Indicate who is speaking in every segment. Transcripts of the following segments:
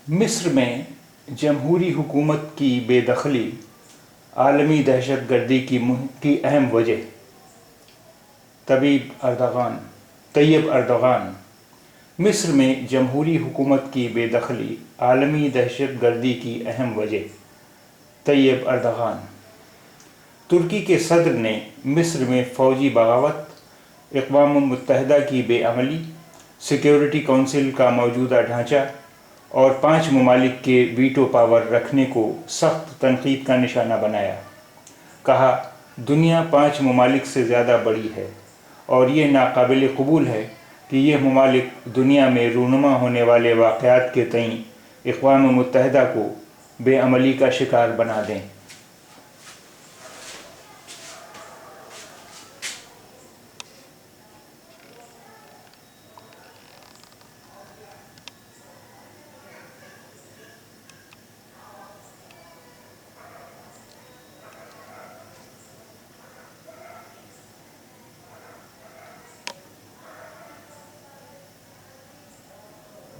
Speaker 1: مصر میں جمہوری حکومت کی بے دخلی عالمی دہشت گردی کی اہم وجہ۔ طیب اردغان۔ مصر میں جمہوری حکومت کی بے دخلی عالمی دہشت گردی کی اہم وجہ۔ طیب اردغان۔ ترکی کے صدر نے مصر میں فوجی بغاوت، اقوام متحدہ کی بے عملی، سیکیورٹی کونسل کا موجودہ ڈھانچہ اور 5 ممالک کے ویٹو پاور رکھنے کو سخت تنقید کا نشانہ بنایا۔ کہا، دنیا 5 ممالک سے زیادہ بڑی ہے اور یہ ناقابل قبول ہے کہ یہ ممالک دنیا میں رونما ہونے والے واقعات کے تئیں اقوام متحدہ کو بے عملی کا شکار بنا دیں۔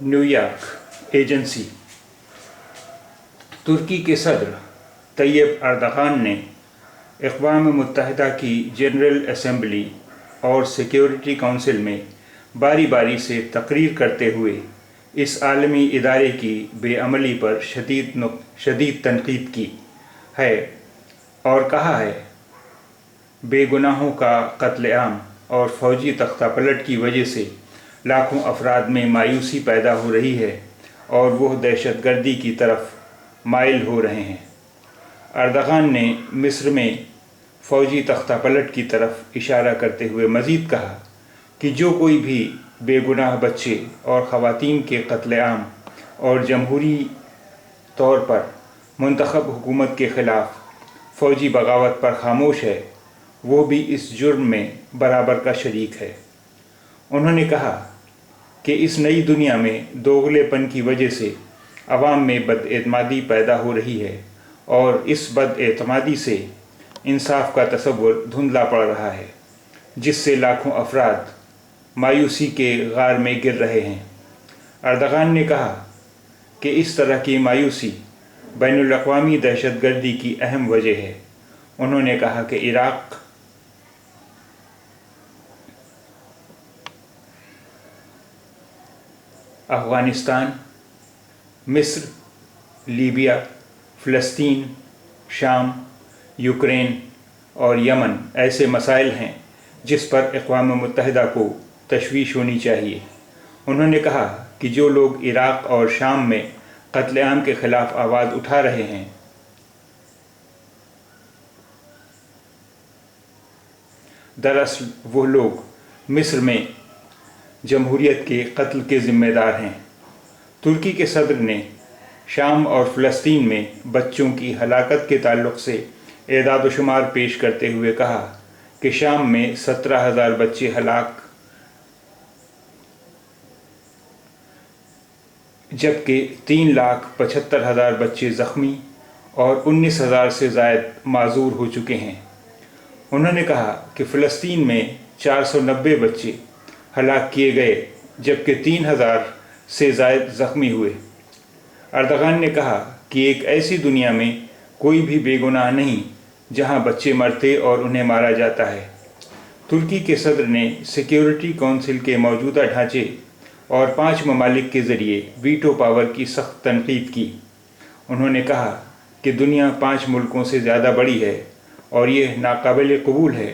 Speaker 1: New York agency. ترکی کے صدر طیب اردغان نے اقوام متحدہ کی جنرل اسمبلی اور سیکیورٹی کونسل میں باری باری سے تقریر کرتے ہوئے اس عالمی ادارے کی بے عملی پر شدید تنقید کی ہے اور کہا ہے، بے گناہوں کا قتل عام اور فوجی تختہ پلٹ کی وجہ سے لاکھوں افراد میں مایوسی پیدا ہو رہی ہے اور وہ دہشت گردی کی طرف مائل ہو رہے ہیں۔ اردغان نے مصر میں فوجی تختہ پلٹ کی طرف اشارہ کرتے ہوئے مزید کہا کہ جو کوئی بھی بے گناہ بچے اور خواتین کے قتل عام اور جمہوری طور پر منتخب حکومت کے خلاف فوجی بغاوت پر خاموش ہے، وہ بھی اس جرم میں برابر کا شریک ہے۔ انہوں نے کہا کہ اس نئی دنیا میں دوغلے پن کی وجہ سے عوام میں بد اعتمادی پیدا ہو رہی ہے اور اس بد اعتمادی سے انصاف کا تصور دھندلا پڑ رہا ہے، جس سے لاکھوں افراد مایوسی کے غار میں گر رہے ہیں۔ اردغان نے کہا کہ اس طرح کی مایوسی بین الاقوامی دہشت گردی کی اہم وجہ ہے۔ انہوں نے کہا کہ عراق، افغانستان، مصر، لیبیا، فلسطین، شام، یوکرین اور یمن ایسے مسائل ہیں جس پر اقوام متحدہ کو تشویش ہونی چاہیے۔ انہوں نے کہا کہ جو لوگ عراق اور شام میں قتل عام کے خلاف آواز اٹھا رہے ہیں، دراصل وہ لوگ مصر میں جمہوریت کے قتل کے ذمہ دار ہیں۔ ترکی کے صدر نے شام اور فلسطین میں بچوں کی ہلاکت کے تعلق سے اعداد و شمار پیش کرتے ہوئے کہا کہ شام میں 17,000 بچے ہلاک جبکہ 3,75,000 بچے زخمی اور 19,000 سے زائد معذور ہو چکے ہیں۔ انہوں نے کہا کہ فلسطین میں 490 بچے ہلاک کیے گئے جبکہ 3,000 سے زائد زخمی ہوئے۔ اردغان نے کہا کہ ایک ایسی دنیا میں کوئی بھی بے گناہ نہیں جہاں بچے مرتے اور انہیں مارا جاتا ہے۔ ترکی کے صدر نے سیکیورٹی کونسل کے موجودہ ڈھانچے اور 5 ممالک کے ذریعے ویٹو پاور کی سخت تنقید کی۔ انہوں نے کہا کہ دنیا 5 ملکوں سے زیادہ بڑی ہے اور یہ ناقابل قبول ہے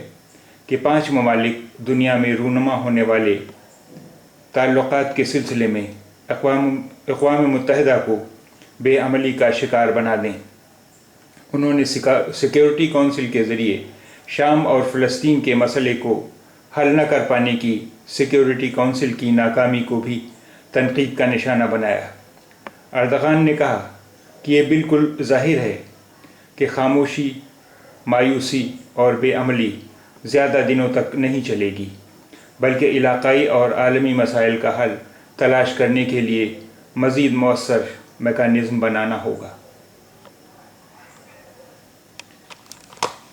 Speaker 1: کہ 5 ممالک دنیا میں رونما ہونے والے تعلقات کے سلسلے میں اقوام متحدہ کو بے عملی کا شکار بنا دیں۔ انہوں نے سیکیورٹی کونسل کے ذریعے شام اور فلسطین کے مسئلے کو حل نہ کر پانے کی سیکیورٹی کونسل کی ناکامی کو بھی تنقید کا نشانہ بنایا۔ اردغان نے کہا کہ یہ بالکل ظاہر ہے کہ خاموشی، مایوسی اور بے عملی زیادہ دنوں تک نہیں چلے گی، بلکہ علاقائی اور عالمی مسائل کا حل تلاش کرنے کے لیے مزید مؤثر میکانزم بنانا ہوگا۔